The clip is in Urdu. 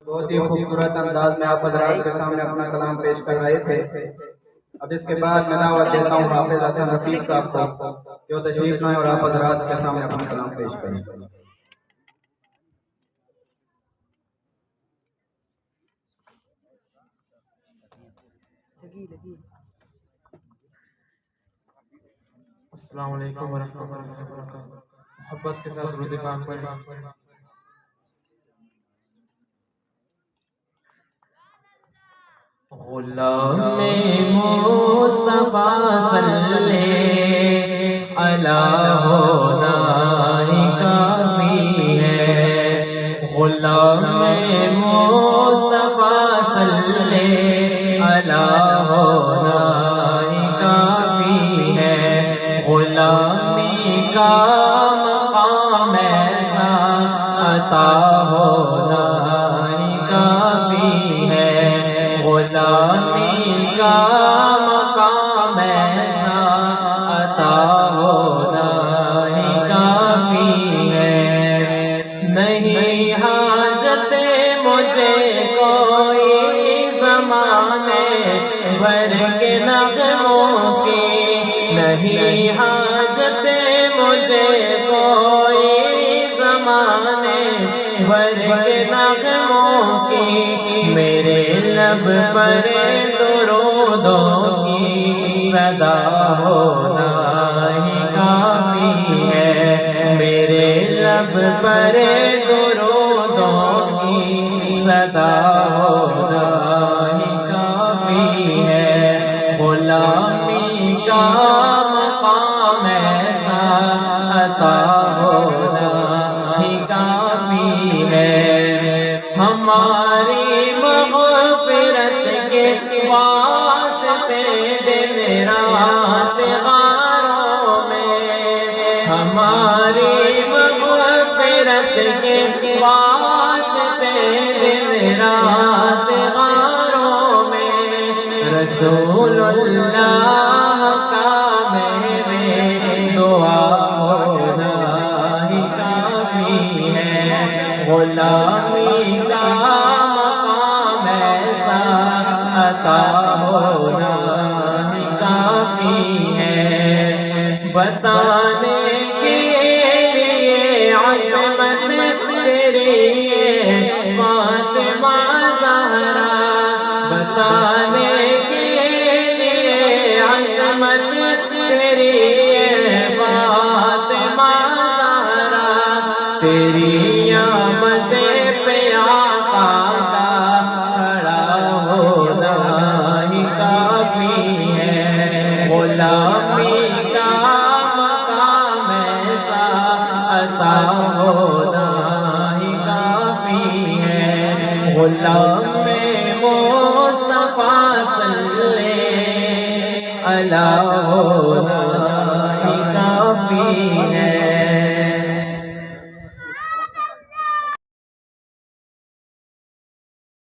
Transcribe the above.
بہت ہی خوبصورت انداز میں آپ حضرات کے سامنے اپنا کلام پیش کر رہے تھے۔ اب اس کے بعد میں دعوت دیتا ہوں حافظ حسن رفیق صاحب کو جو تشریف لائیں اور آپ حضرات کے سامنے اپنا کلام پیش کریں۔ السلام علیکم ورحمۃ اللہ وبرکاتہ۔ محبت کے ساتھ درود پاک پڑھیں۔ غلام مصطفیٰ صلی اللہ ہونا ہی کافی ہے۔ غلام مصطفیٰ صلی اللہ ہونا ہی کافی ہے۔ غلامی کا مقام ایسا عطا ہونا ہی کافی ہے۔ غلامی کا مقام ایسا عطا ہونا ہی کافی ہے۔ نہیں حاجت مجھے کوئی زمانے بھر کے نغموں کی، نہیں حاجت مجھے کوئی زمانے بھر کے نغموں کی، میرے لب پر درودوں کی صدا ہونا ہی کافی ہے۔ میرے لب پر درودوں کی صدا ہونا ہی کافی ہے۔ غلامی کا مقام ایسا عطا ہونا ہی کافی ہے۔ ہماری مغفرت کے واسطے دن رات غاروں میں، ہماری مغفرت کے واسطے دن رات غاروں میں، رسول اللہ کا میرے دعا ہونا ہی کافی ہے۔ غلامی کا مقام ایسا عطا ہونا ہی کافی ہے۔ بتانے کے لیے عظمت تیری فاطمہ زہرا، بتانے کے لیے عظمت تیری فاطمہ زہرا، تیری آمد پہ آقا کا کھڑا ہونا ہی کافی ہے۔ غلامی کا مقام ایسا عطا ہونا ہی کافی ہے۔ غلام مصطفیٰ صلی اللہ ہونا ہی کافی ہے۔